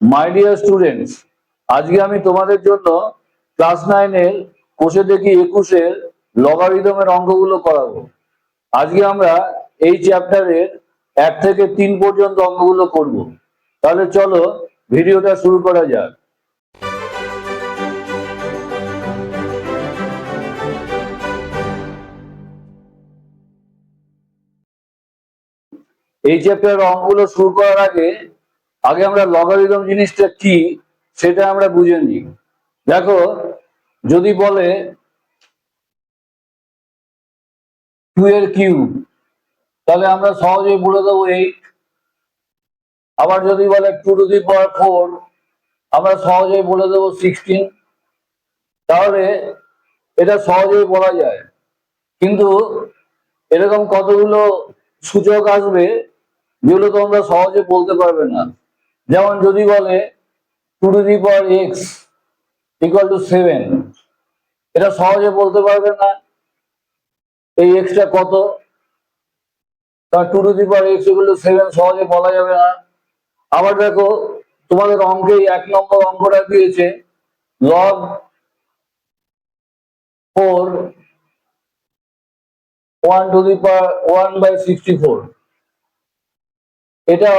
My dear students, আজকে আমি তোমাদের জন্য ক্লাস 9-এর কোষে দেখি 21-এর লগারিদমের অঙ্কগুলো করাবো। আজকে আমরা এই চ্যাপ্টারের 1 থেকে 3 পর্যন্ত অঙ্কগুলো করব। তাহলে চলো ভিডিওটা শুরু করা যাক। এই চ্যাপ্টারের অঙ্কগুলো শুরু করার আগে আগে আমরা লগারিদম জিনিসটা কি সেটা আমরা বুঝে নিই। দেখো, যদি বলে 2 এর কিউব, তাহলে আমরা সহজেই বলে দেবো 8। আবার যদি বলে 2 টু দি পাওয়ার 4, আমরা সহজেই বলে দেবো 16। তাহলে এটা সহজেই বলা যায়, কিন্তু এরকম কতগুলো সূচক আসবে যেগুলো তোমরা সহজে বলতে পারবে না। যেমন যদি বলে 2 two the power x equal two 7, এটা সহজে বলতে পারবে না এই এক্সটা কত। তার 2 two the power x equal two 7 সহজে বলা যাবে না। আবার দেখো, তোমাদের অঙ্কে 1 নম্বর অঙ্কটা দিয়েছে লগ 4 1 টু দি পাওয়ার 1/64, এটা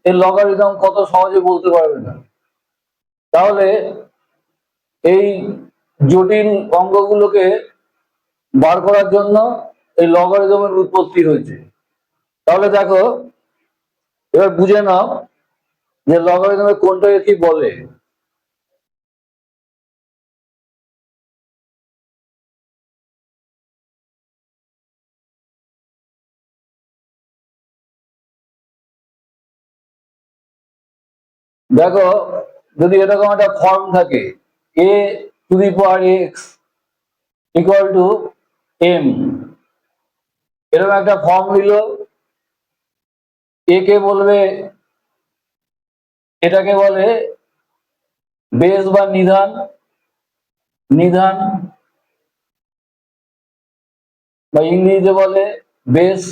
এর লগারিদম কত সহজে বলতে পারবে না। তাহলে এই জটিল অঙ্কগুলোকে বার করার জন্য এই লগারিদমের উৎপত্তি হয়েছে। তাহলে দেখো, এবার বুঝে নাও যে লগারিদমে কোনটাকে কি বলে। দেখো, যদি এরকম একটা ফর্ম থাকে a two the power x equal two m, এরকম একটা ফর্ম নিল, এ কে বলবে, এটাকে বলে বেস বা নিধান, নিধান বা ইংরেজিতে বলে বেস।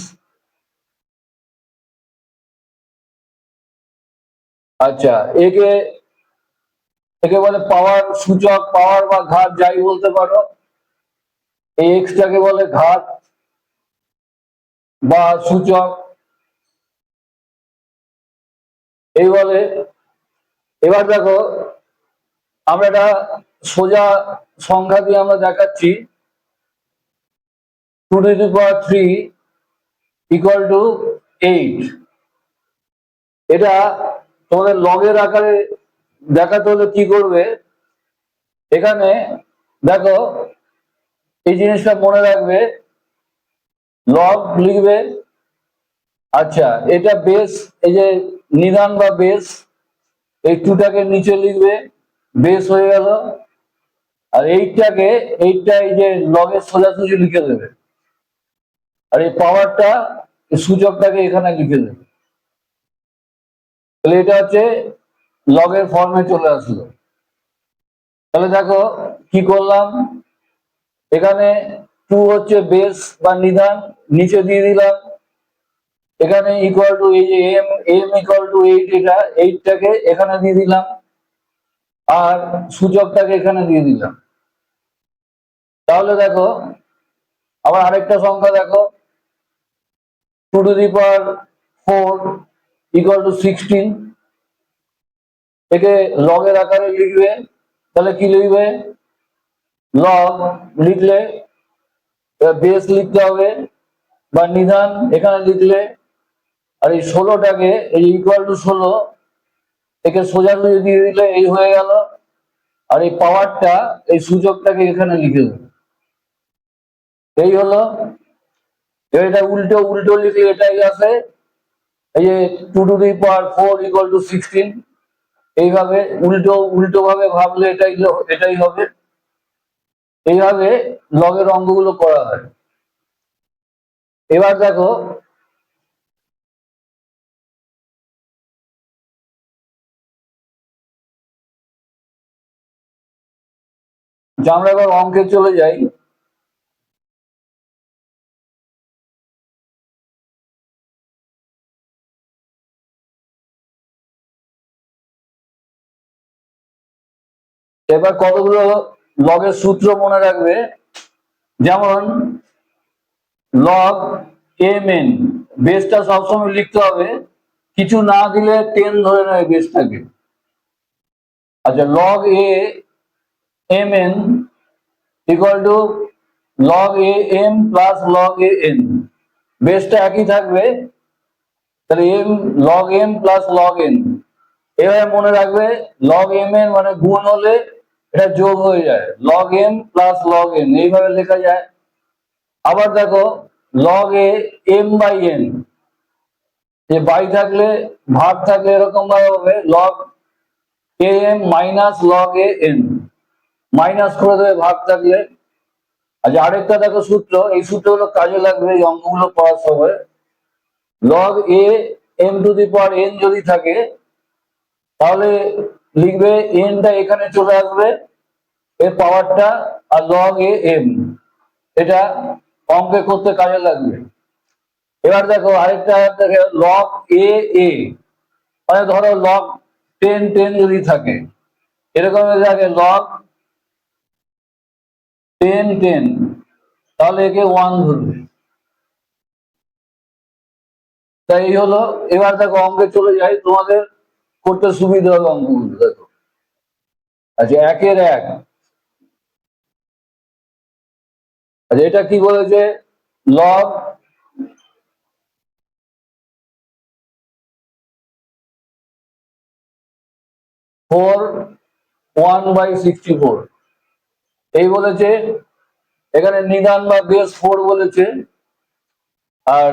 আচ্ছা, একে একে বলে পাওয়ার সূচক, পাওয়ার বা ঘাত যাই বলতে পারো। এই এক্সটাকে বলে ঘাত বা সূচক, এই বলে। এবার দেখো, আমরা একটা সোজা সংখ্যা দিয়ে আমরা দেখাচ্ছি 2 two the power 3 equal to 8। এটা তোমাদের লগের আকারে দেখাতে হলে কি করবে, এখানে দেখো এই জিনিসটা মনে রাখবে, লগ লিখবে। আচ্ছা, এটা বেস, এই যে নিধান বা বেস, এই 2টাকে নিচে লিখবে, বেস হয়ে গেল। আর এইটা এই যে লগের সোজাসুজি লিখে দেবে। আর এই পাওয়ারটা, এই সূচকটাকে এখানে লিখে দেবে। তাহলে এটা হচ্ছে লগের ফর্মে চলে আসলো। তাহলে দেখো কি করলাম, এখানে 2 হচ্ছে বেস বা নিধান, নিচে দিয়ে দিলাম। এখানে ইকুয়াল টু এই যে এম ইকুয়াল টু 8, এটা 8টাকে এখানে দিয়ে দিলাম, আর সূচকটাকে এখানে দিয়ে দিলাম। তাহলে দেখো, আবার আরেকটা সংখ্যা দেখো, 2 two the power 4 equal to 16, একে লগের আকারে লিখবে। তাহলে কি লিখবে, লগ লিখলে বেস লিখতে হবে বা নিধান এখানে লিখলে। আর এই 16টাকে এই ইকুয়াল টু 16, একে সোজাসুজি দিয়ে দিলে এই হয়ে গেল। আর এই পাওয়ারটা, এই সূচকটাকে এখানে লিখে দেবে, এই হলো। এটা উল্টো উল্টো লিখলে এটাই আসে, এই যে 2 two the power 4 equal to 16, এইভাবে উল্টো উল্টো ভাবে ভাবলে এটাই হবে। এইভাবে লগের অঙ্কগুলো করা হয়। এবার দেখো, আমরা এবার অঙ্কে চলে যাই। এবার কতগুলো লগের সূত্র মনে রাখবে, যেমন লগ এম এন, বেসটা সবসময় লিখতে হবে, কিছু না দিলে 10 ধরে নেবে বেসটাকে। আচ্ছা, log a m n equal to log a m plus log a n, বেসটা একই থাকবে, তাহলে m log M plus log n. এভাবে মনে রাখবে, লগ এম এন মানে গুণ হলে এটা যোগ হয়ে যায়, log M plus log n এইভাবে লেখা যায়। আবার দেখো log a m by n, যে বাই থাকলে ভাগ থাকলে এরকম ভাবে হবে log a m minus log a n, minus করে দেবে ভাগ থাকলে। আচ্ছা, আরেকটা দেখো সূত্র, এই সূত্রগুলো কাজে লাগবে এই অঙ্কগুলো পড়ার সময়। Log a m to the power n যদি থাকে, তাহলে লিখবে এনটা এখানে চলে আসবে এর পাওয়ারটা, আর লগ এ এম, এটা অঙ্কে করতে কাজে লাগবে। এবার দেখো আরেকটা দেখো লগ এ এ, মানে ধরো লগ 10 যদি থাকে, এরকম থাকে লগ 10, তাহলে একে 1 ধরবে। তাই এই হলো। এবার দেখো অঙ্কে চলে যাই, তোমাদের করতে সুবিধা হবে অঙ্কগুলো। দেখো আচ্ছা, 1-এর 1, আচ্ছা এটা কি বলেছে, লগ 1/64 এই বলেছে, এখানে নিদান বা বেস 4 বলেছে, আর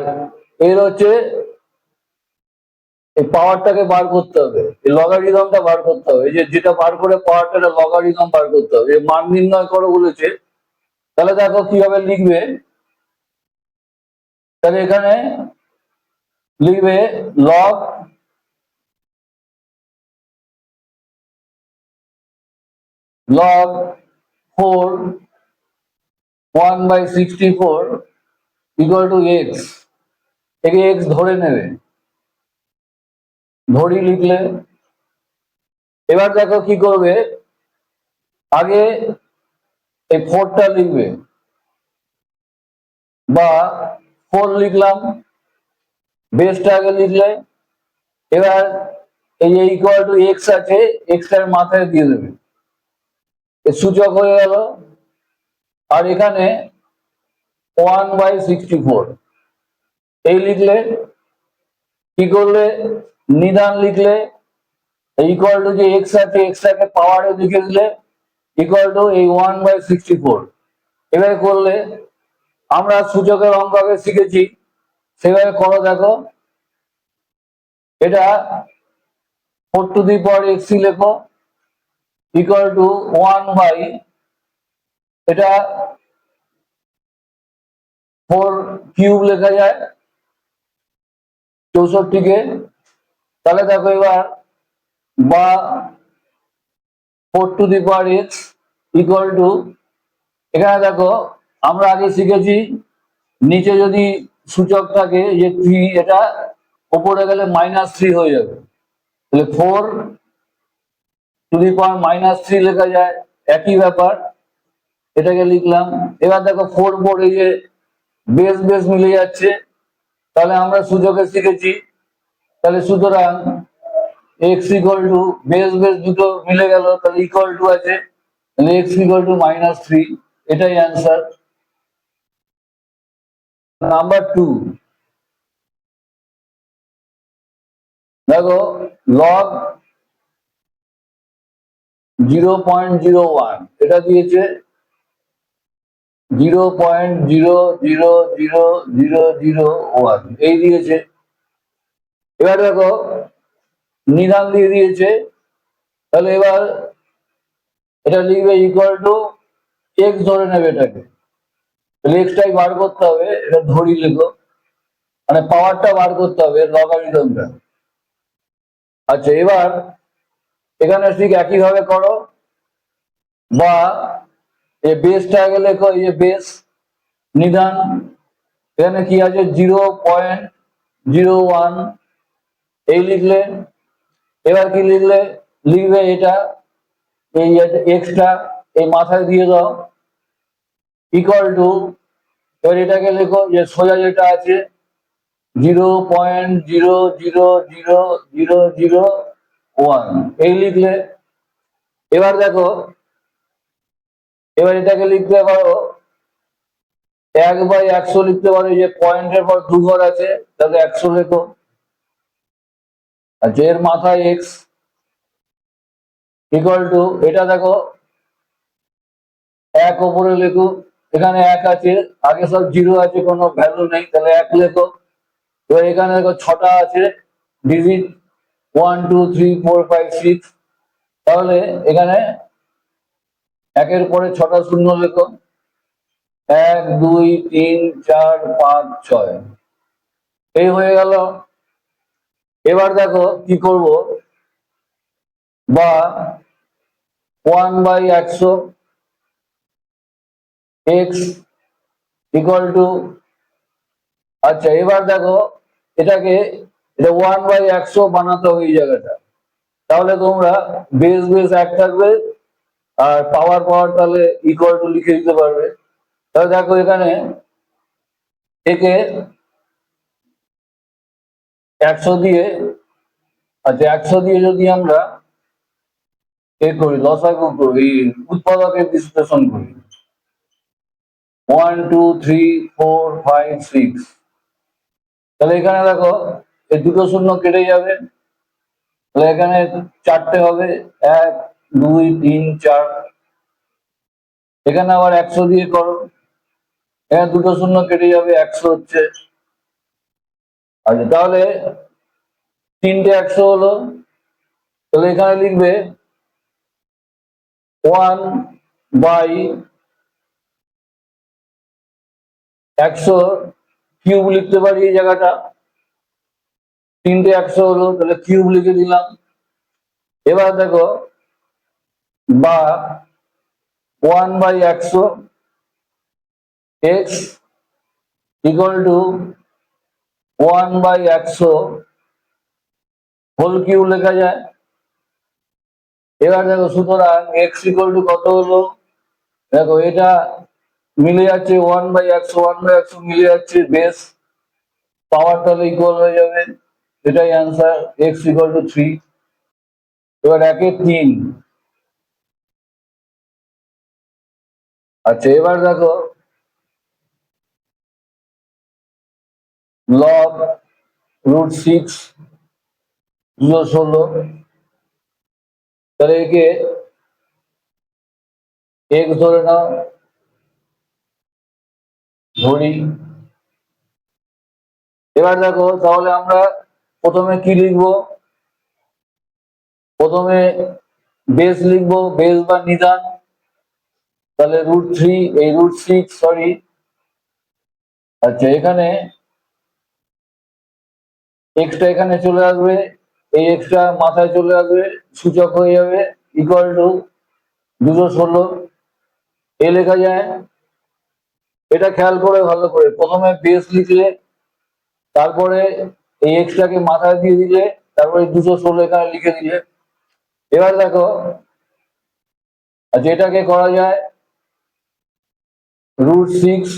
এর হচ্ছে এই পাওয়ারটাকে বার করতে হবে, এই লগারিদমটা বার করতে হবে, এই যে যেটা বার করে পাওয়ারটা লগারিদম বার করতে হবে, এই মান নির্ণয় করো বলেছে। তাহলে দেখো কিভাবে লিখবে, তাহলে এখানে লিখবে log log 4 1/64 equal to x, একে এক্স ধরে নেবে, ধরি লিখলে। এবার দেখো কি করবে, আগে এই 4টা লিখবে, বা 4 লিখলাম, বেসটা আগে লিখলে। এবার এই যে ইকুয়াল টু এক্স আছে, এক্স এর মাথায় দিয়ে দেবে, সূচক হয়ে গেল। আর এখানে 1/64 এই লিখলে, কি করলে নিদান লিখলে, ইকুয়াল টু যে এক্স আছে এক্সটাকে পাওয়ারে লিখে দিলে, ইকুয়াল টু এই 1/64। এভাবে করলে, আমরা সূচকের অঙ্ক আগে শিখেছি, সেভাবে করো। দেখো এটা 4 টু দি পাওয়ার এক্স লেখো, ইকুয়াল টু 1 বাই, এটা 4 কিউব লেখা যায় 64 কে। তাহলে দেখো এবার, বা 4 two the power x equal two, এখানে দেখো আমরা আগে শিখেছি নিচে যদি সূচক থাকে যে 3, এটা উপরে গেলে -3 হয়ে যাবে, তাহলে 4 টু দি পাওয়ার -3 লেখা যায়, একই ব্যাপার, এটাকে লিখলাম। এবার দেখো 4 এই যে বেস বেস মিলে যাচ্ছে, তাহলে আমরা সূচকে শিখেছি, তাহলে সুতরাং x equal two, base base দুটো মিলে গেল, তাহলে ইকুয়াল টু আছে, তাহলে এক্স ইকুয়াল টু -3, এটাই অ্যান্সার। নাম্বার 2, দেখো লগ 0.01, এটা দিয়েছে 0.0000001 এই দিয়েছে। এবার দেখো নিদান দিয়ে দিয়েছে, তাহলে এবার এটা লিখবে ইকুয়াল টু এক্স ধরে নেবে এটাকে, তাহলে এক্সটাই বার করতে হবে, এটা ধরি লেখো, মানে পাওয়ারটা বার করতে হবে লগারিদমটা। আচ্ছা, এবার এখানে ঠিক একই ভাবে করো, বা এই বেসটা আগে লেখো, এই যে বেস নিদান, এখানে কি আছে 0.01 এই লিখলে। এবার কি লিখলে, লিখবে এটা এই এক্সটা এই মাথায় দিয়ে দাও ইকুয়াল টু, এবার এটাকে লেখো যে সোজা যেটা আছে 0.0000001 এই লিখলে। এবার দেখো, এবার এটাকে লিখতে পারো 1/100 লিখতে পারো, যে পয়েন্টের পর দু ঘর আছে তাহলে 100 লেখো। আর এর মাথায় এক্স ইকুয়াল টু, এটা দেখো এক ওপরে লেখো, এখানে এক আছে, আগে সব জিরো আছে, কোনো ভ্যালু নেই, তাহলে এক লেখো। এবার এখানে দেখো ছটা আছে ডিজিট, 1 2 3 4 5 6, তাহলে এখানে একের পরে ছটা শূন্য লেখো, 1 2 3 4 5 6, এই হয়ে গেল। এবার দেখো কি করব, বা 1/100 এক্স ইকুয়াল টু, আচ্ছা এবার দেখো এটাকে, এটা 1/100 বানাতে হবে এই জায়গাটা, তাহলে তোমরা বেস বেস এক থাকবে আর পাওয়ার পাওয়ার তাহলে ইকুয়াল টু লিখে দিতে পারবে। তাহলে দেখো এখানে একে 100 দিয়ে, আচ্ছা 100 দিয়ে যদি আমরা এ করি, লসাগু করি, উৎপাদকের বিশ্লেষণ করি, 1 2 3 4 5 6, তাহলে এখানে দেখো এই দুটো শূন্য কেটে যাবে, তাহলে এখানে চারটে হবে, 1 2 3 4, এখানে আবার 100 দিয়ে করো, এখানে দুটো শূন্য কেটে যাবে, 100 হচ্ছে। আচ্ছা তাহলে তিনটে 100 হলো, তাহলে এখানে লিখবে 1/100 কিউব লিখতে পারি এই জায়গাটা, তিনটে 100 হলো, তাহলে কিউব লিখে দিলাম। এবার দেখো, বা 1/100 x equal to 1/100 whole cube লেখা যায়। এবার দেখো, সুতরাং এক্স ইকুয়াল টু কত হলো, দেখো এটা মিলে যাচ্ছে 1/100, 1/100 মিলে যাচ্ছে, বেস পাওয়ার তাহলে ইকুয়াল হয়ে যাবে, এটাই অ্যান্সার, এক্স ইকুয়াল টু 3। এবার 1/3, আচ্ছা এবার দেখো লগ √6 16, তাহলে একে এক্স ধরে নাও, ধরি। এবার দেখো তাহলে আমরা প্রথমে কি লিখবো, প্রথমে বেস লিখবো, বেস বা নিদান, তাহলে √3, এই √6 সরি, আচ্ছা এখানে এক্সটা এখানে চলে আসবে, এই এক্সটা মাথায় চলে আসবে, সূচক হয়ে যাবে, ইকুয়াল টু 216 এ লেখা যায়। এটা খেয়াল করে ভালো করে, প্রথমে বেস লিখলে, তারপরে এই এক্সটাকে মাথায় দিয়ে দিলে, তারপরে 216 এখানে লিখে দিলে। এবার দেখো, যেটাকে করা যায় √6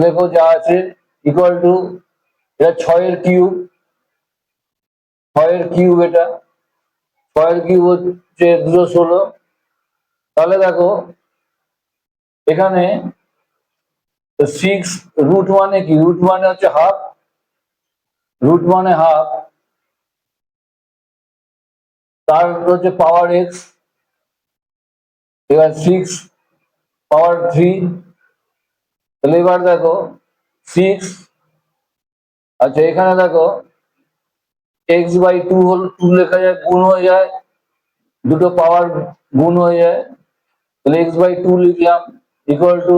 লেখো যা আছে, ইকুয়াল টু, এটা 6 এর কিউব, 6 এর কিউব, এটা 6 এর কিউব হচ্ছে 216। তাহলে দেখো এখানে 6 রুট মানে কি, রুট মানে হচ্ছে হাফ, রুট মানে হাফ, তার হচ্ছে পাওয়ার এক্স, এবার 6 পাওয়ার 3, তাহলে এবার দেখো 6, আচ্ছা এখানে দেখো x/2 হল 2 লেখা যায়, গুণ হয়ে যায়, দুটো পাওয়ার গুণ হয়ে যায়, তাহলে x/2 লিখলাম, ইকুয়াল টু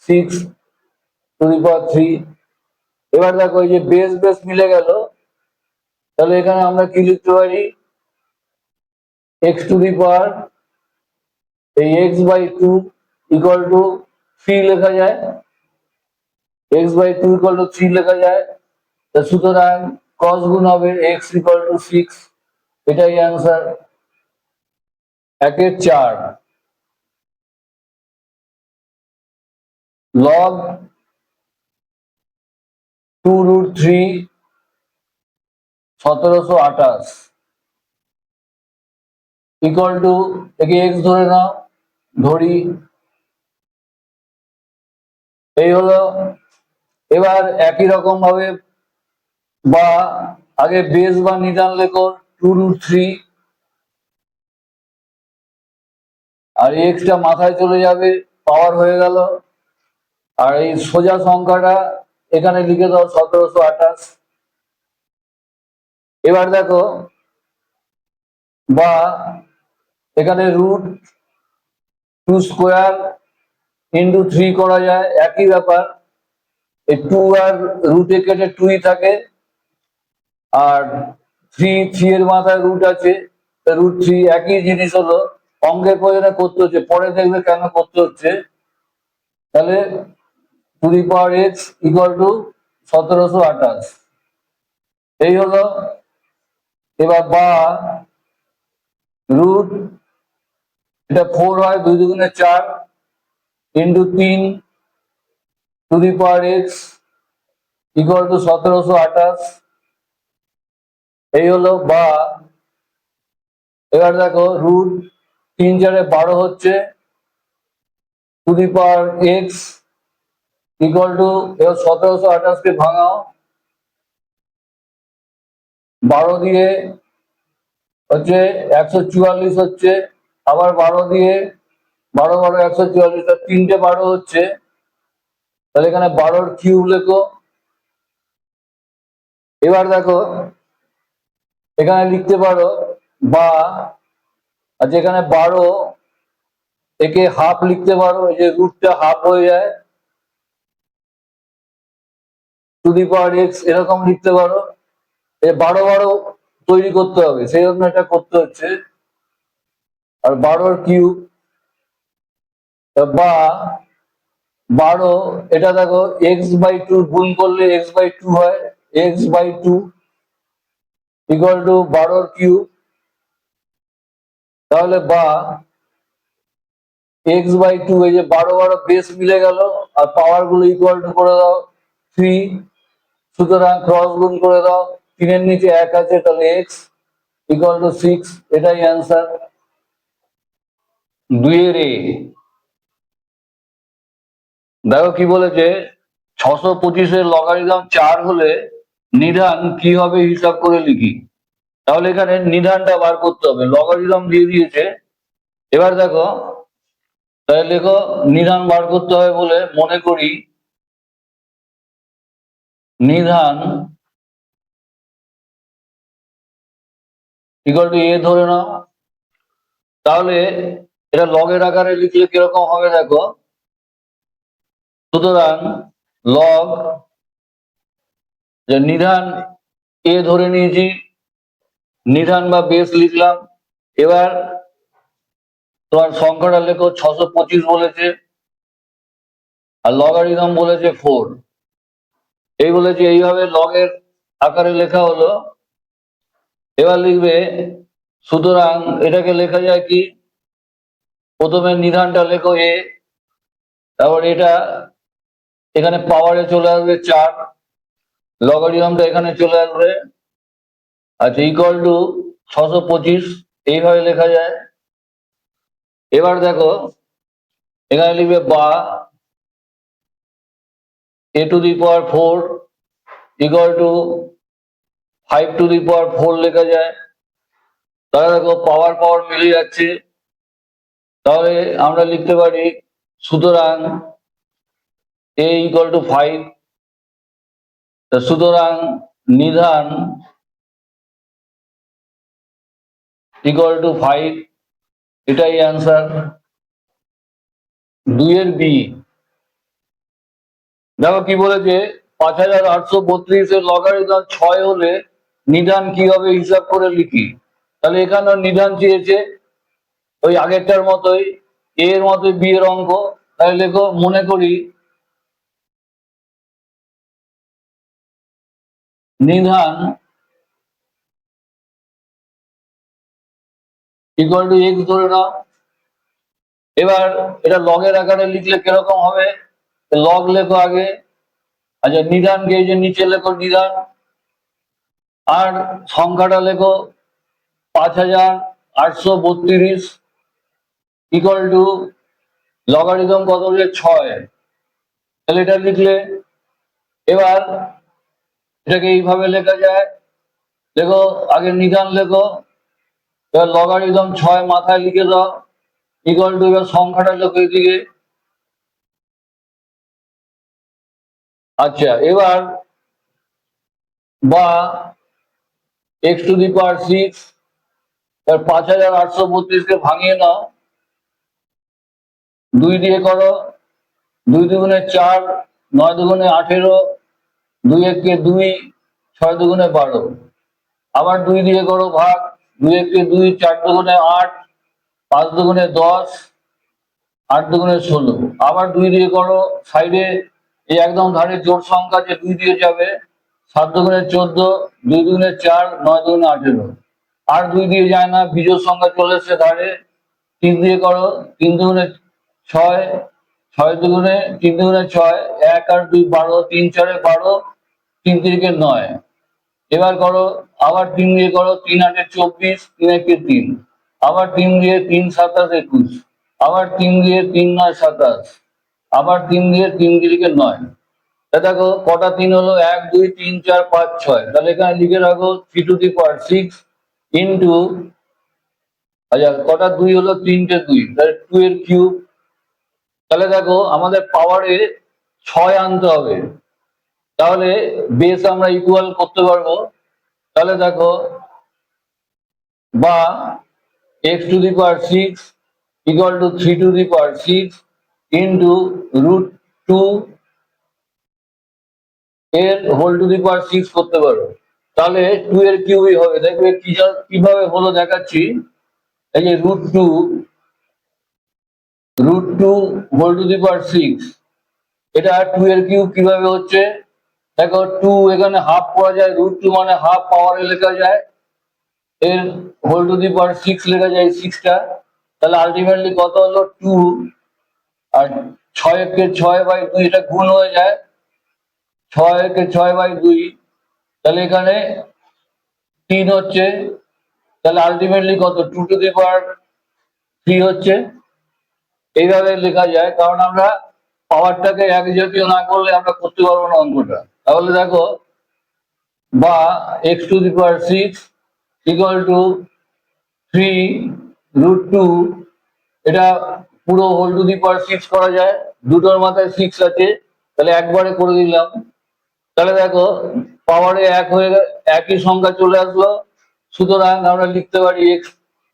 6⁻3। এবার দেখো এই যে বেস বেস মিলে গেল, তাহলে এখানে আমরা কি লিখতে পারি, x⁻, এই x/2 ইকুয়াল টু 3 লেখা যায়, x/2 ইকুয়াল টু 3 লেখা যায়, সুতরাং ক্রস গুণ হবে x ইকুয়াল টু 6, এটাই অ্যান্সার। 1/4 লগ 2√3 1728 ইকুয়াল টু, একে এক্স ধরে নাও, ধরি, এই হলো। এবার একই রকম ভাবে বা আগে বেস বা নিদান লেখো 2√3, আর এক্সটা মাথায় চলে যাবে, পাওয়ার হয়ে গেল। আর এই সোজা সংখ্যাটা এখানে লিখে দাও 1728। এবার দেখো বা এখানে √2² করা যায়, একই ব্যাপার। এই 2 আর রুটে কেটে 2ই থাকে, আর 3 এর মাথায় রুট আছে, √3 একই জিনিস হলো। অঙ্কের প্রয়োজনে করতে হচ্ছে, পরে দেখবে কেন করতে হচ্ছে। তাহলে x ইকুয়াল টু 1728, এই হলো। এবার বা রুট, এটা 4 হয়, 2 দুগুণে 4 ইন্টু 3 x ইকুয়াল টু 1728, এই হলো বা। এবার দেখো √3×4 = 12 হচ্ছে, x ইকুয়াল টু, এবার 1728 কে ভাঙাও, 12 দিয়ে হচ্ছে 144 হচ্ছে, আবার 12 দিয়ে, 12 12 144, তার 3টে 12 হচ্ছে। তাহলে এখানে 12 কিউব লেখো। এবার দেখো এখানে লিখতে পারো বা, আর যেখানে 12 একে হাফ লিখতে পারো, এই যে রুটটা হাফ হয়ে যায়, x এরকম লিখতে পারো। এই 12 12 তৈরি করতে হবে, সেই জন্য এটা করতে হচ্ছে। আর 12 কিউব বা 12, এটা দেখো x/2 গুণ করলে x/2 হয়, x/2 ইকুয়াল টু 12 কিউব। তাহলে বা x/2, এই যে 12 12 বেস মিলে গেল, আর পাওয়ার গুলো ইকুয়াল টু করে দাও 3, সুতরাং ক্রস গুণ করে দাও, 3 এর নিচে 1 আছে, তাহলে x ইকুয়াল টু 6, এটাই অ্যান্সার 2 এর এ। দেখো কি বলেছে, 625-এর লগারিদম 4 হলে নিধান কি হবে হিসাব করে লিখি। তাহলে এখানে নিধানটা বার করতে হবে, লগারিদম দিয়ে দিয়েছে। এবার দেখো, তাহলে লেখো নিধান বার করতে হবে বলে মনে করি নিধান ইকুয়াল টু এ ধরে নাও। তাহলে এটা লগের আকারে লিখলে কিরকম হবে দেখো, সুতরাং লগ, যে নিধান এ ধরে নিয়েছি, নিধান বা বেস লিখলাম। এবার তোমার সংখ্যাটা লেখো 625 বলেছে, আর লগারিদম বলেছে 4, এই বলেছে, এইভাবে লগের আকারে লেখা হলো। এবার লিখবে, সুতরাং এটাকে লেখা যায় কি, প্রথমে নিধানটা লেখো এ, তারপর এটা এখানে পাওয়ারে চলে আসবে 4, লগারিদমটা এখানে চলে আসবে, আচ্ছা, ইকুয়াল টু 625, এইভাবে লেখা যায়। এবার দেখো এখানে লিখবে বা a⁴ ইকুয়াল টু 5⁴ লেখা যায়। তাহলে দেখো পাওয়ার পাওয়ার মিলে যাচ্ছে, তাহলে আমরা লিখতে পারি, সুতরাং a ইকুয়াল টু 5, সুতরাং নিধান ইকুয়াল টু 5, এটাই অ্যান্সার 2 এর বি। দেখো কি বলেছে, 5832-এর লগারিদম 6 হলে নিধান কি হবে হিসাব করে লিখি। তাহলে এখানেও নিধান চেয়েছে, ওই আগেরটার মতোই, এর মতোই বি এর অঙ্ক। তাহলে লেখো, মনে করি নিধান ইকুয়াল টু এক্স ধরে নাও। এবার এটা লগের আকারে লিখলে কিরকম হবে, লগ লেখো আগে। আচ্ছা, নিধানকে এই যে নিচে লেখো নিধান, আর সংখ্যাটা লেখো 5832 ইকুয়াল টু লগারিদম কত হচ্ছে 6, তাহলে এটা লিখলে। এবার এটাকে এইভাবে লেখা যায়, দেখো আগে নিধান লেখো, এবার লগারিদম 6 মাথায় লিখে দাও ইকুয়াল টু, এবার সংখ্যাটা লেখো এদিকে। আচ্ছা, এবার বা এক্স টু দি পাওয়ার 6, 5832 ভাঙিয়ে নাও, 2 দিয়ে করো, 2 দুগুণে 4, 9 দুগুণে 18, 2 একে 2, 6 দুগুণে 12, আবার 2 দিয়ে করো ভাগ, 2 একে 2, 4 দুগুণে 8, 5 দুগুণে 10, 8 দুগুণে 16, আবার 2 দিয়ে করো সাইডে, এই একদম ধারে জোড় সংখ্যা যে 2 দিয়ে যাবে, 7 দুগুণে 14, 2 দুগুণে 4, 9 দুগুণে 18, আর 2 দিয়ে যায় না, বিজোড় সংখ্যা চলে এসছে ধারে, 3 দিয়ে করো, 3 দুগুণে 6, 6 দুগুণে 3 দুগুণে 6, 1 আর 2 12, 3 4 12, 3 3 9, এবার করো আবার 3 দিয়ে করো, 3 8 24, 3 1 3, আবার 3 দিয়ে 3 7 21, আবার 3 দিয়ে 3 9 27, আবার 3 দিয়ে 3 3 9। দেখো কটা 3 হলো, 1 2 3 4 5 6, তাহলে এখানে লিখে রাখো 3 টু দি পাওয়ার 6 ইন্টু, আচ্ছা কটা 2 হলো, 3টে 2, তাহলে 2 এর কিউব। তাহলে দেখো আমাদের পাওয়ারে 6 আনতে হবে, তাহলে বেস আমরা ইকুয়াল করতে পারবো। তাহলে দেখো বা x two the power 6 equal to 3 two the power 6 into √2 এর হোল টু দি পাওয়ার 6 করতে পারো, তাহলে 2 এর কিউবই হবে। দেখবে কিভাবে হলো দেখাচ্ছি, এই যে √2 হোল টু দি পাওয়ার 6, এটা 2 এর কিউব কিভাবে হচ্ছে, দেখো 2 এখানে হাফ করা যায়, √2 মানে হাফ পাওয়ারে লেখা যায়, এর হোল টু দি পাওয়ার 6 লেখা যায় 6টা, তাহলে আলটিমেটলি কত হলো 2, আর 6 একে 6/2, এটা গুণ হয়ে যায়, 6 একে 6/2, তাহলে এখানে 3 হচ্ছে, তাহলে আলটিমেটলি কত 2 টু দি পাওয়ার 3 হচ্ছে। এইভাবে লেখা যায়, কারণ আমরা পাওয়ারটাকে এক জাতীয় না করলে আমরা করতে পারবো না অঙ্কটা। তাহলে দেখো বা x two the power 6 equal to 3 √2, এটা পুরো হোল টু দি পাওয়ার 6 করা যায়, দুটোর মাথায় 6 আছে, তাহলে একবারে করে দিলাম। তাহলে দেখো পাওয়ারে এক হয়ে একই সংখ্যা চলে আসলো, সুতরাং আমরা লিখতে পারি এক্স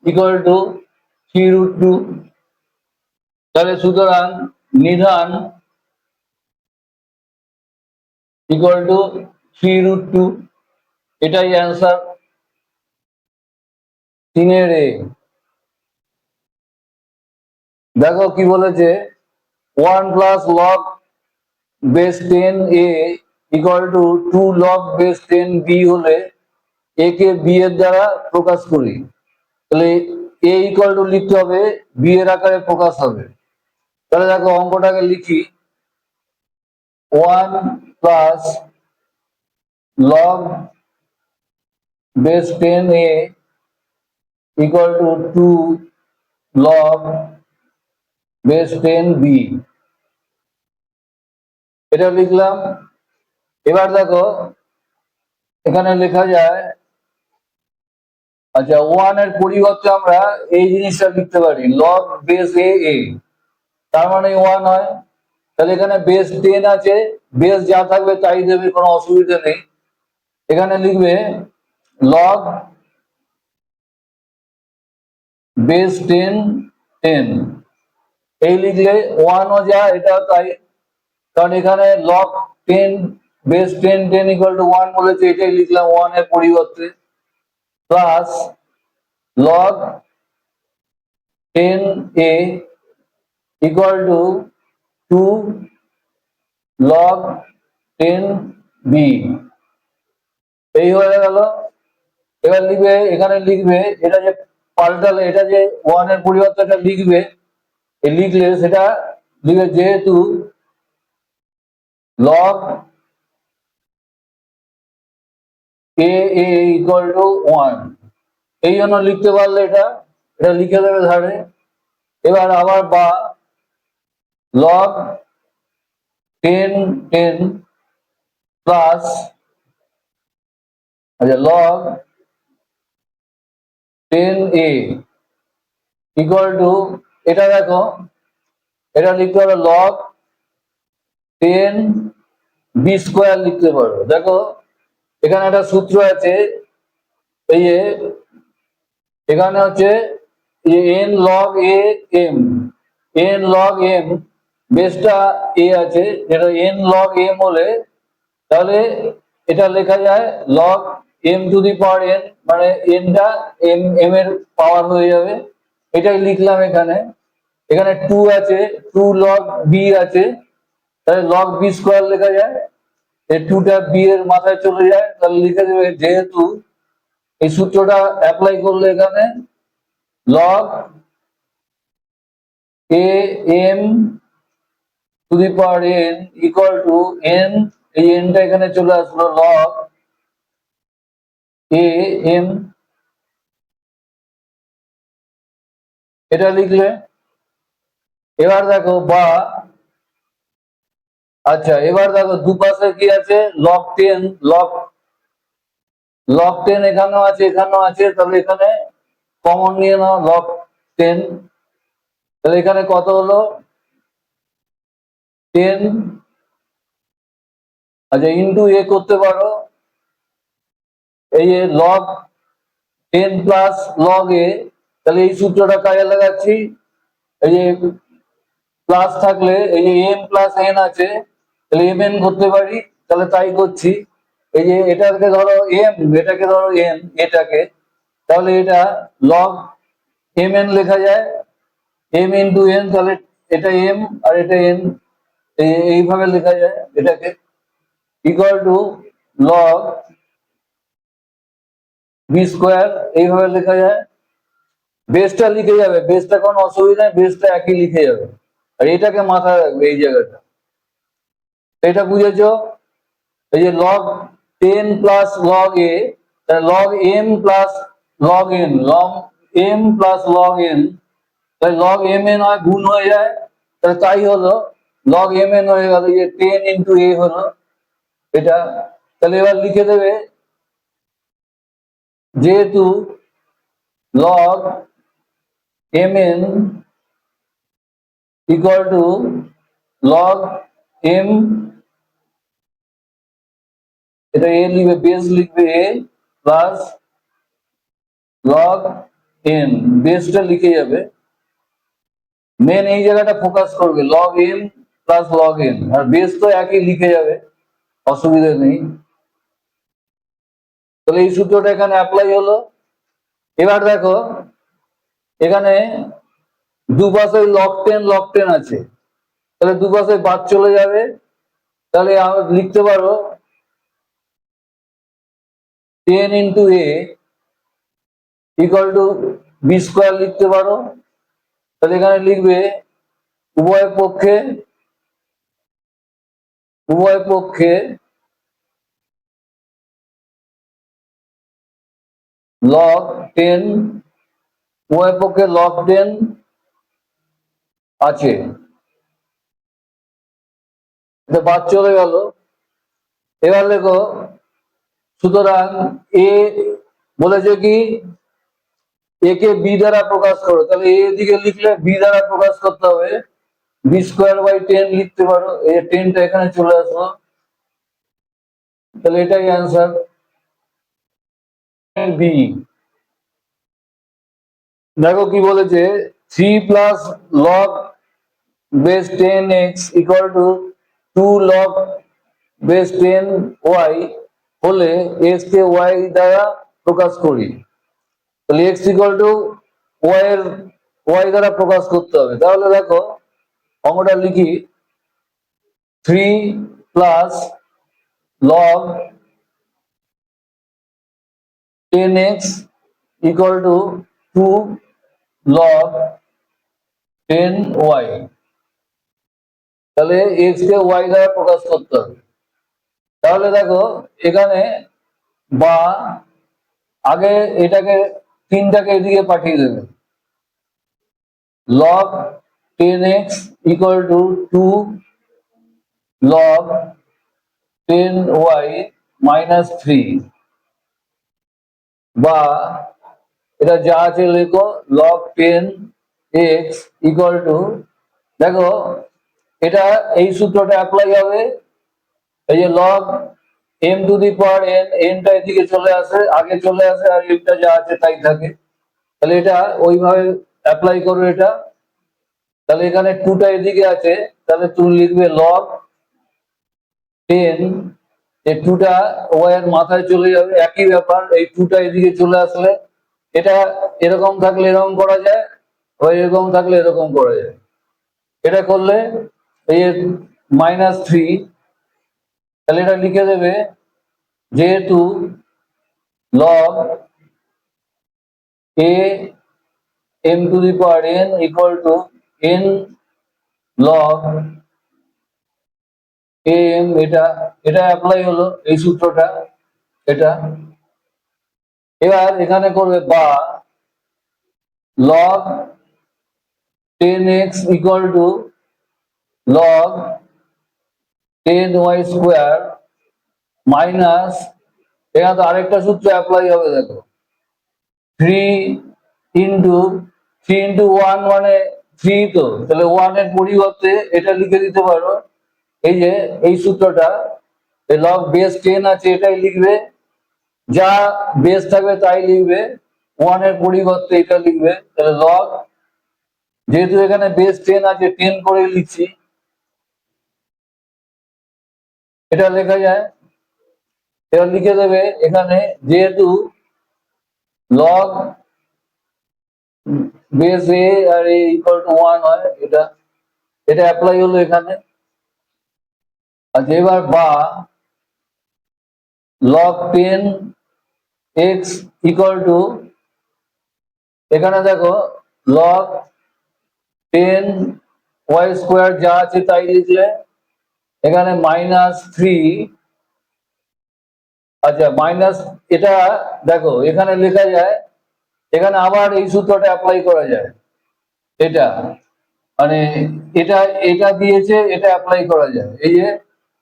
ইকুয়াল টু 3 √2। তাহলে সুতরাং নিধান ইকুয়াল টু 3 √2, এটাই অ্যান্সার 3-এর A। দেখো কি বলেছে, 1 plus log base 10A equal to 2 log base 10B হলে A কে B এর দ্বারা প্রকাশ করি। তাহলে A ইকুয়াল টু লিখতে হবে, B এর আকারে প্রকাশ হবে। তাহলে দেখো অঙ্কটাকে লিখি, 1 plus log base 10A equal to 2 log base 10B, এটা লিখলাম। এবার দেখো এখানে লেখা যায়, আচ্ছা 1 এর পরিবর্তে আমরা এই জিনিসটা লিখতে পারি লগ বেস A, তার মানে 1 হয়। তাহলে এখানে বেস 10 আছে, বেস যা থাকবে তাই দেবে, কোনো অসুবিধা নেই। এখানে লিখবে লগ বেস 10 10, এই লিখলে 1 ও যা এটাও তাই, কারণ এখানে লগ 10 বেস 10 10 ইকুয়াল টু 1 বলেছে, এটাই লিখলাম 1 এর পরিবর্তে, plus log 10A equal to 2 log 10B, এই হয়ে গেল। এবার লিখবে, এখানে লিখবে এটা যে পাল্টালে এটা যে 1 এর পরিবর্তে এটা লিখবে, লিখলে সেটা লিখবে যেহেতু লগ এ ইকুয়াল টু 1, এই জন্য লিখতে পারলে এটা এটা লিখে দেবে ধারে। এবার আবার বা লগ 10 প্লাস, আচ্ছা লগ 10a ইকুয়াল টু, এটা দেখো এটা লিখতে হবে লগ 10b স্কোয়ার লিখতে পারো। দেখো এখানে একটা সূত্র আছে, এই যে এখানে হচ্ছে n log a m, n log m, বেসটা এ আছে, যেটা এন লগ এম হলে তাহলে এটা লেখা যায় log m to the power n, মানে এনটা এম এম এর পাওয়ার হয়ে যাবে। এটাই লিখলাম এখানে। এখানে 2 আছে, 2 লগ বি আছে, তাহলে লগ বি স্কোয়ার লেখা যায়। এই 2টা বি এর মাথায় চলে যায়, তাহলে লিখে দেবে যেহেতু এই সূত্রটা অ্যাপ্লাই করলে এখানে log a m to the power n equal to n, এই এনটা এখানে চলে আসলো লগ এ এম, এটা লিখলে। এবার দেখো বা, আচ্ছা এবার দেখো দুপাশে কি আছে লগ 10, লগ লগ 10 এখানেও আছে এখানেও আছে, তাহলে এখানে কমন নিয়ে নাও লগ 10, তাহলে এখানে কত হলো 10, আচ্ছা ইন্টু এ করতে পারো, এই যে লগ 10 প্লাস লগ এ, তাহলে এই সূত্রটা কাজে লাগাচ্ছি, এই যে প্লাস থাকলে এই যে এম প্লাস এন আছে, তাহলে এম এন করতে পারি, তাহলে তাই করছি। এই যে এটাকে ধরো এম, এটাকে ধরো এন, এটাকে, তাহলে এটা লগ এম এন লেখা যায়, এম ইন্টু এন, তাহলে এটা এম আর এটা এন, এইভাবে লেখা যায় এটাকে, equal to log b square, এইভাবে লেখা যায়। বেসটা লিখে যাবে, বেসটা কোনো অসুবিধা নেই, বেসটা একই লিখে যাবে, আর এটাকে মাথায় রাখবে এই জায়গাটা। এটা বুঝেছো? এই যে log 10 plus log A, log M plus log N, log M plus log N, তাহলে লগ এম এন হয় গুণ হয়ে যায়, তাহলে তাই হলো লগ এম এন হয়ে গেল, যে 10 ইন্টু এ হলো এটা। তাহলে এবার লিখে দেবে যেহেতু log M n equal to log m, এটা এ লিখবে, বেস লিখবে এ প্লাস লগ এন, বেসটা লিখে যাবে, মেন এই জায়গাটা ফোকাস করবে log M plus log N, আর বেস তো একই লিখে যাবে, অসুবিধা নেই। তাহলে এই সূত্রটা এখানে অ্যাপ্লাই হলো। এবার দেখো এখানে দুপাশে লগ 10 আছে, তাহলে দুপাশে বাদ চলে যাবে, তাহলে আমরা লিখতে পারো 10 into a equal to b square লিখতে পারো, তাহলে এখানে লিখবে উভয় পক্ষে, উভয় পক্ষে লগ 10, উভয় পক্ষে লগ 10 আছে, এটা বাদ চলে গেল। এবার দেখো সুতরাং এ বলেছে কি এ কে বি দ্বারা প্রকাশ করো, তাহলে এ দিকে লিখলে বি দ্বারা প্রকাশ করতে হবে, বি স্কোয়ার বাই 10 লিখতে পারো, এই 10টা এখানে চলে আসলো, তাহলে এটাই অ্যান্সার বি। দেখো কি বলেছে 3 plus log base 10x equal two 2 log base 10y হলে x কে y দ্বারা প্রকাশ করি, তাহলে x ইকুয়াল টু y এর y দ্বারা প্রকাশ করতে হবে। তাহলে দেখো অঙ্কটা লিখি 3 plus log 10x equal to two log 10y, তাহলে এক্স কে ওয়াই দ্বারা প্রকাশ করতে হবে। তাহলে দেখো এখানে বা আগে এটাকে 3টাকে এদিকে পাঠিয়ে দেবে, log 10x equal to 2 log 10y minus 3, বা এটা যা আছে লেখো log 10x equal to, দেখো এটা এই সূত্রটা অ্যাপ্লাই হবে, এই যে log m two the power n, nটা এদিকে চলে আসে, আগে চলে আসে, আর এটা যা আছে তাই থাকে, তাহলে এটা ওইভাবে অ্যাপ্লাই করো এটা। তাহলে এখানে 2টা এদিকে আছে, তাহলে তুমি লিখবে log 10, এই 2টা ওয়াই এর মাথায় চলে যাবে, একই ব্যাপার, এই 2টা এদিকে চলে আসলে এটা এরকম থাকলে এরকম করা যায়, বা এরকম থাকলে এরকম করা যায়। এটা করলে এই -3, তাহলে এটা লিখে দেবে যেহেতু log a m two the power n equal two n log a m, এটা এটা অ্যাপ্লাই হলো এই সূত্রটা, এটা এবার এখানে করবে বা log 10x equal to log 10y square minus, এখানে তো আরেকটা সূত্র অ্যাপ্লাই হবে, দেখো 3 ইন্টু 1 মানে 3, তো তাহলে 1 এর পরিবর্তে এটা লিখে দিতে পারো, এই যে এই সূত্রটা, এই লগ বেস 10 আছে এটাই লিখবে, যা বেস থাকবে তাই লিখবে, 1 এর পরিবর্তে এটা লিখবে, তাহলে লগ, যেহেতু এখানে বেস 10 আছে 10 করে লিখছি, এটা লেখা যায়। এবার লিখে দেবে এখানে যেহেতু লগ বেস এ আর এ ইকুয়াল টু 1 হয়, এটা এটা অ্যাপ্লাই হলো এখানে। আচ্ছা এবার বা log 10x ইকুয়াল টু, এখানে দেখো log 10y স্কোয়ার যা আছে তাই লিখলে, এখানে -3, আচ্ছা মাইনাস, এটা দেখো এখানে লেখা যায়, এখানে আবার এই সূত্রটা অ্যাপ্লাই করা যায়, এটা মানে এটা এটা দিয়েছে, এটা অ্যাপ্লাই করা যায়, এই যে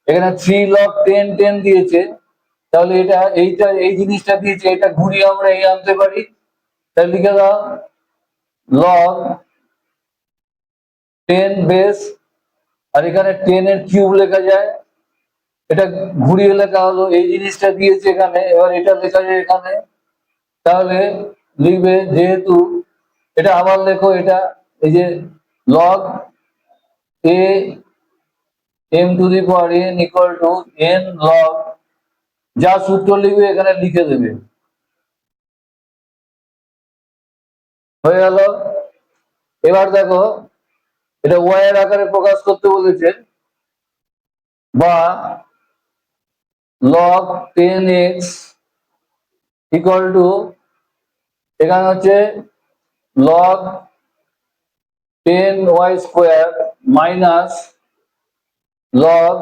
এখানে 3 log 10 10 দিয়েছে, তাহলে এটা এইটা এই জিনিসটা দিয়েছে, এটা ঘুরিয়ে আমরা এই আনতে পারি, তাহলে লিখে দাও log 10 বেস, আর এখানে 10 এর কিউব লেখা যায়, এটা ঘুরিয়ে লেখা হলো, এই জিনিসটা দিয়েছে এখানে, এবার এটা লেখা যায় এখানে, তাহলে লিখবে যেহেতু, এটা আবার লেখো, এটা এই যে log a m two the power n equal two n log, যা সূত্র লিখবে এখানে লিখে দেবে, হয়ে গেল। এবার দেখো এটা ওয়াই এর আকারে প্রকাশ করতে বলেছে, বা log 10x ইকুয়াল টু, এখানে হচ্ছে log 10y square minus log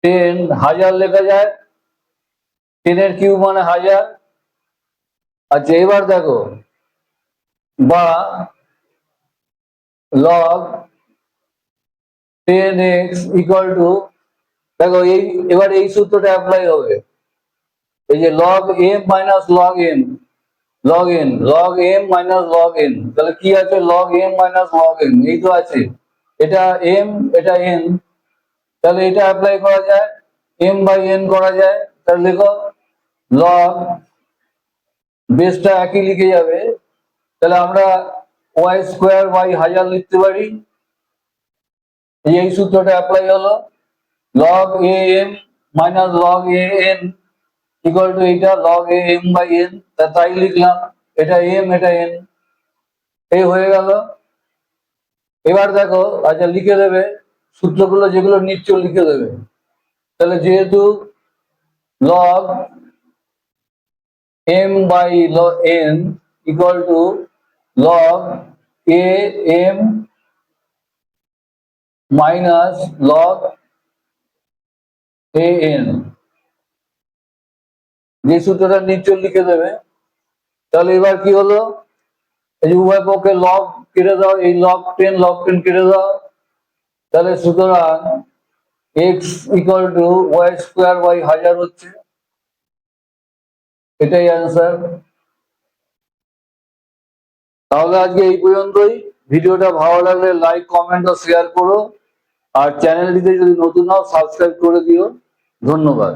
10 1000 লেখা যায়, 10 এর কিউব মানে 1000। আচ্ছা এবার দেখো বা log 10x ইকুয়াল টু, দেখো এই এবার এই সূত্রটা অ্যাপ্লাই হবে, এই যে log m minus log n, log n log m minus log n, তাহলে কি আছে log m minus log n, এই তো আছে, এটা m এটা n, তাহলে এটা অ্যাপ্লাই করা যায়, m বাই n করা যায়, তাহলে দেখো log বেসটা একই লিখে যাবে, তাহলে আমরা y স্কোয়ার বাই 1000 লিখতে পারি, এই সূত্রটা অ্যাপ্লাই হলো, log am minus log an equal to এইটা log am বাই n, তাই লিখলাম, এটা m এটা n, এই হয়ে গেল। এবার দেখো আচ্ছা লিখে দেবে সূত্রগুলো যেগুলো নিচ্ছ লিখে দেবে, তাহলে যেহেতু log m by n equal to log a m minus log a n, যে সূত্রটা নিচে লিখে দেবে। তাহলে এবার কি হলো, এই যে উভয় পক্ষে লগ কেটে দাও, এই লগ টেন কেটে দাও, তাহলে সুতরাং x equal to y square by 1000 হচ্ছে, এটাই অ্যান্সার। তাহলে আজকে এই পর্যন্তই। ভিডিওটা ভালো লাগলে লাইক কমেন্ট ও শেয়ার করো, আর চ্যানেলটিতে যদি নতুন হও সাবস্ক্রাইব করে দিও। ধন্যবাদ।